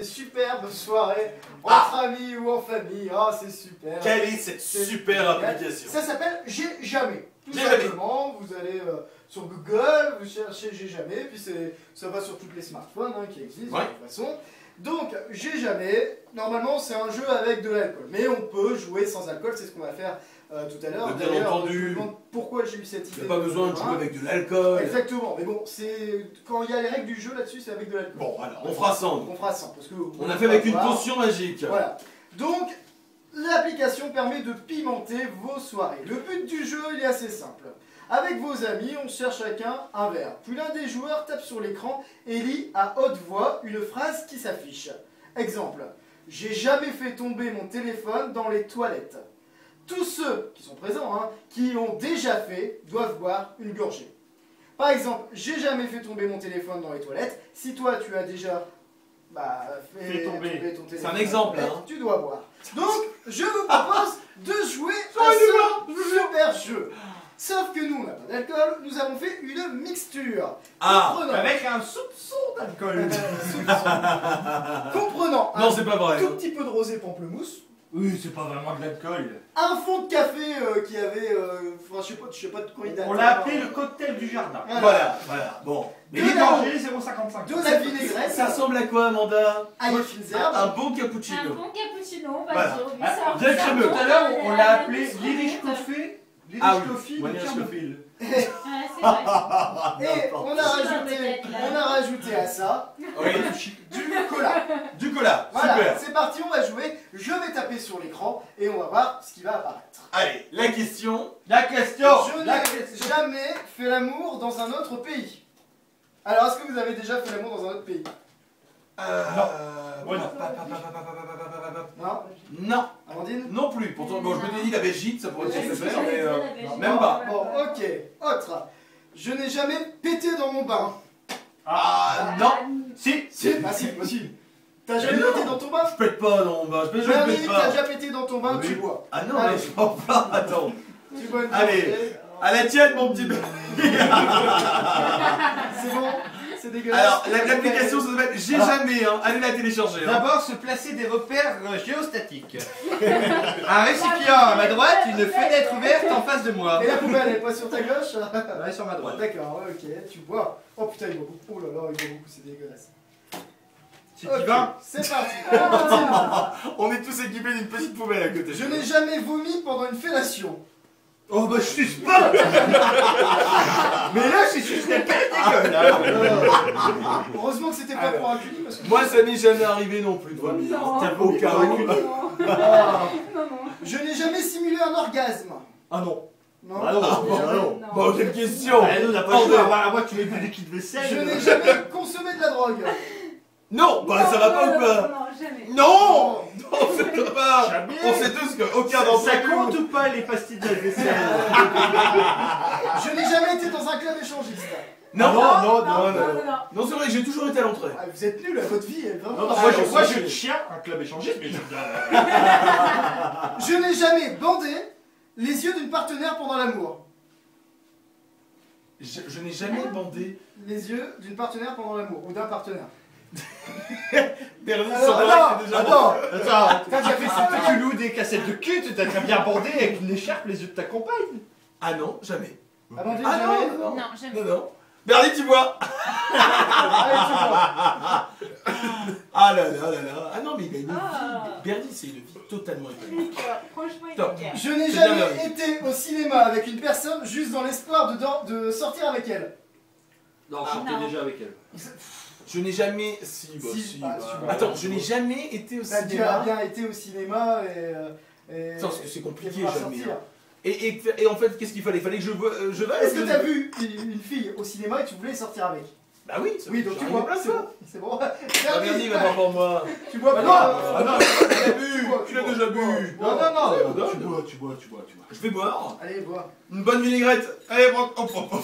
des superbes soirées entre amis ou en famille. Oh, c'est super. Quelle est cette super application? Ça s'appelle J'ai jamais. Tout J'ai jamais. simplement, vous allez sur Google, vous cherchez J'ai jamais, puis ça va sur tous les smartphones qui existent de toute façon. Donc, J'ai jamais, normalement c'est un jeu avec de l'alcool, mais on peut jouer sans alcool, c'est ce qu'on va faire tout à l'heure. Bien entendu. Je me demande pourquoi j'ai eu cette idée. Il n'y a pas besoin de jouer avec de l'alcool. Exactement, mais bon, quand il y a les règles du jeu là-dessus, c'est avec de l'alcool. Bon, alors, on fera sans. On fera sans, parce que on a fait avec une potion magique. Voilà. Donc, l'application permet de pimenter vos soirées. Le but du jeu, il est assez simple. Avec vos amis, on cherche chacun un verre. Puis l'un des joueurs tape sur l'écran et lit à haute voix une phrase qui s'affiche. Exemple, j'ai jamais fait tomber mon téléphone dans les toilettes. Tous ceux qui sont présents, qui l'ont déjà fait, doivent boire une gorgée. Par exemple, j'ai jamais fait tomber mon téléphone dans les toilettes. Si toi, tu as déjà fait tomber ton téléphone, c'est un exemple, tu dois boire. Donc, je vous propose de jouer à ce super jeu. Sauf que nous, on n'a pas d'alcool, nous avons fait une mixture. Avec un soupçon d'alcool. Comprenant non, c'est pas vrai. tout petit peu de rosé pamplemousse. Oui, c'est pas vraiment de l'alcool. Un fond de café qui avait, je sais pas de quoi il date. On l'a appelé le cocktail du jardin. Voilà. Bon. Mais les gorgées, 0,55. De la vinaigrette. Ça ressemble à quoi, Amanda? À les fines herbes. Un bon cappuccino. Un bon cappuccino, on va Voilà. dire. Oui, ça Bien ressemble crémeux. Tout à à l'heure, on l'a la appelé soirée. l'Irish Coffee. Ah L'Irish oui. Coffee Ouais, de bien Tchernobyl. Ah, c'est vrai. Et on a rajouté à ça du cola. Du cola. Voilà, Super. c'est parti, on va jouer. Je vais taper sur l'écran et on va voir ce qui va apparaître. Allez, la question. La question. Je n'ai jamais fait l'amour dans un autre pays. Alors, est-ce que vous avez déjà fait l'amour dans un autre pays? Ouais, non. Non? Non. Amandine? Non plus. Pourtant, bon, je me suis dit la Belgique, ça pourrait peut-être se faire, Ouais, mais la Belgique. même pas. Bon, ok. Autre. Je n'ai jamais pété dans mon bain. Non. Si. Ah si, possible. T'as jamais Mais non. pété dans ton bain? Je pète pas dans mon bain. Je Bernie, pète t'as pas. déjà pété dans ton bain, Oui. tu bois. Ah non, Allez. mais je prends pas. Attends. Tu bois une Allez. gorgée. À la tienne, mon petit. C'est bon? C'est dégueulasse. Alors, l'application, ça s'appelle J'ai jamais, Allez la télécharger. D'abord, se placer des repères géostatiques. Un récipient à ma droite, une fenêtre ouverte en face de moi. Et la poubelle, elle est pas sur ta gauche? Ouais, sur ma droite. D'accord, ouais, ok, tu bois. Oh putain, il boit beaucoup. Oh là là, il boit beaucoup, c'est dégueulasse. C'est Ok, divin. c'est parti. On est tous équipés d'une petite poubelle à côté. Je n'ai jamais vomi pendant une fellation. Oh bah je suis pas. Mais là, c'est juste la gueule. Heureusement que c'était pas pour un cul parce que... Moi, ça m'est jamais arrivé non plus de vomir. Non. T'as au cas où. Non, non. Je n'ai jamais simulé un orgasme. Ah non. Non. Ah non. Non. Bon, quelle question. Ah, nous, on n'a pas le choix. À moins que tu mets du liquide vaisselle. Je n'ai jamais consommé de la drogue. Non, bah ça va pas ou pas? Non, jamais. Non. Non, c'est pas. Jamais. On sait tous qu'aucun d'entre Ça nous. compte ou pas les pastilles de vaisselle? Je n'ai jamais été dans un club échangiste. Non, Non, non. non. Non, c'est vrai que j'ai toujours été à l'entrée. Ah, vous êtes nuls, votre vie, elle vraiment... Non, non, moi je tiens un club échangiste, mais Je n'ai jamais bandé les yeux d'une partenaire pendant l'amour. Je n'ai jamais bandé. Les yeux d'une partenaire pendant l'amour, ou d'un partenaire. Bernie Alors, Sandra, c'est déjà. Attends, T'as déjà fait ça, tu loues des cassettes de cul, tu t'as déjà bien bandé avec une écharpe les yeux de ta compagne. Ah non, jamais. Amandine, Ah jamais non, Non, jamais. non. Bernie, tu bois. Allez, tu vois. Ah là là là là. Ah non, mais il a une vie. Ah. Bernie, c'est une vie totalement épanouie. Franchement, il Top. est bien. Je n'ai C'est bien, jamais Bernie. été au cinéma avec une personne juste dans l'espoir de sortir avec elle. Non, je sortais déjà avec elle. Je n'ai jamais. Si, bah, Si, si. bah, bah. tu vois. Attends, je n'ai jamais été au T'as cinéma. bien été au cinéma et Attends, parce que c'est compliqué, et pouvoir jamais. sortir. Et en fait, qu'est-ce qu'il fallait? Il fallait que je veuille. Est-ce que t'as vu une fille au cinéma et tu voulais sortir avec? Bah oui, ça Oui, donc tu bois plein pas, de fois. c'est bon. Ah, Bernie, va pas pour moi. Tu bois Ah pas? non, Tu l'as bu, tu l'as déjà bu. non, tu bois. Je vais boire. Allez, bois. Une bonne vinaigrette. Allez, prends.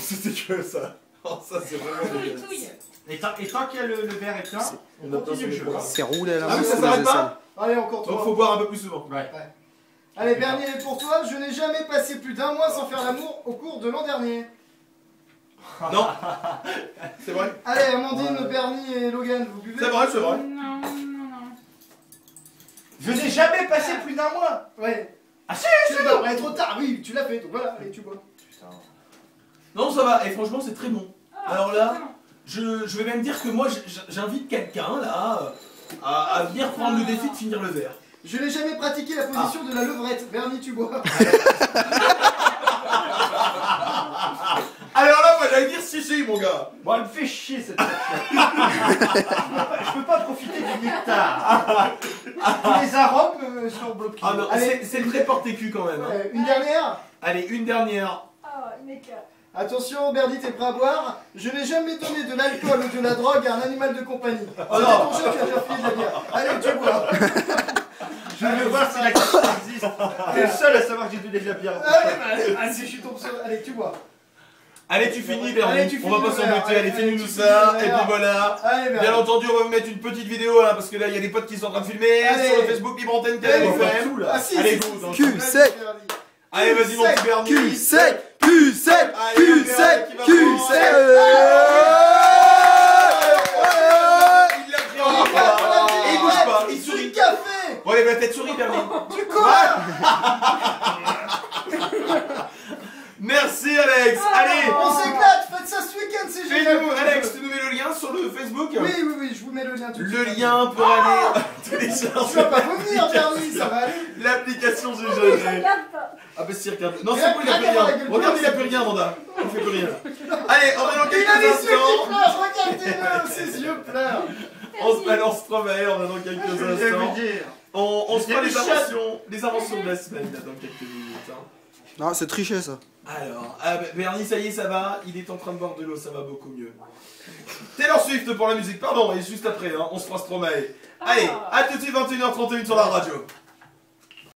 C'était que ça. Oh, ça, c'est vraiment dégueulasse. Touille. Et tant qu'il y a le verre est plein, on continue le jeu. C'est roulé là. Ah oui, ça s'arrête pas? Allez, encore Donc toi. faut boire un peu plus souvent. Ouais. Allez, Bernie, pour toi, je n'ai jamais passé plus d'un mois sans faire l'amour au cours de l'an dernier. Non. C'est vrai. Allez, Amandine, Bernie et Logan, vous buvez? C'est vrai, c'est vrai. Non, non, non. Je n'ai jamais passé plus d'un mois. Ouais. Ah si, C'est pas vrai, trop tard, oui, tu l'as fait, donc voilà, allez, tu bois. Putain. Non, ça va, et franchement, c'est très bon. Alors là, je vais même dire que moi, j'invite quelqu'un, là, à venir prendre le défi de finir le verre. Je n'ai jamais pratiqué la position de la levrette. Bernie, tu bois. Alors là, moi, j'allais dire si, mon gars. Bon, elle me fait chier cette je peux pas profiter du nectar. Tous les arômes sont bloqués. Ah non, Allez. c'est très porté-cul quand même. Hein. Une dernière. Allez, une dernière. Ah, il m'éclate. Attention, Bernie, t'es prêt à boire? Je n'ai jamais donné de l'alcool ou de la drogue à un animal de compagnie. Oh C'est non. ton jeu, tu as déjà fini de la bière. Allez, tu bois. Je veux voir si la question existe. T'es le seul à savoir que j'ai donné de la bière. Allez, je suis tombé sur... Allez, tu bois. Allez, tu finis, Allez, Bernie. tu On va finis pas le verre. s'embêter. Allez, Allez, finis-nous tu ça. finis le Et puis verre. voilà. Allez, Bernie. Bien entendu, on va vous mettre une petite vidéo là, parce que là, il y a des potes qui sont en train de filmer Allez. sur le Facebook Libre Antenne Allez, Télé on va FM. tout, là. Ah si, Allez, si, go, si, dans si, le si, sec. Bernie. Allez, vas-y, mon petit Bernie. Cul sec, cul sec, Allez, cul le verre sec, qui va cul prendre. sec. Il l'a pris en Il main. va Et il bouge pas, il Du sourit. café. Bon, allez, la tête sourit, Bernie. Du quoi? Merci, Alex. Allez, On s'éclate, faites ça ce week-end, c'est génial. fais-nous, Alex, tu nous mets le lien sur le Facebook. Oui, je vous mets le lien tout de Le suite. lien pour aller Tu vas télécharger pas vomir, Bernie, ça va aller. l'application Je GG. regarde pas. Ah bah si, regarde. Non, c'est bon, il a plus Regarde la rien. gueule, Regarde, il a c'est plus bon. rien, Manda. Il fait plus rien. Allez, on est dans Il a quelques les yeux qui instants. pleurent, regardez-le, ses yeux pleurent. On se balance Stromae, on est dans quelques Je vais instants. vous dire. On se fera les C'était inventions de la semaine là, dans quelques minutes. Hein. Non, c'est triché ça. Alors, Bernie, ça y est, ça va. Il est en train de boire de l'eau, ça va beaucoup mieux. Taylor Swift pour la musique, pardon, et juste après, hein, on se fera Stromae. Allez, à tout de suite, 21h31 sur la radio.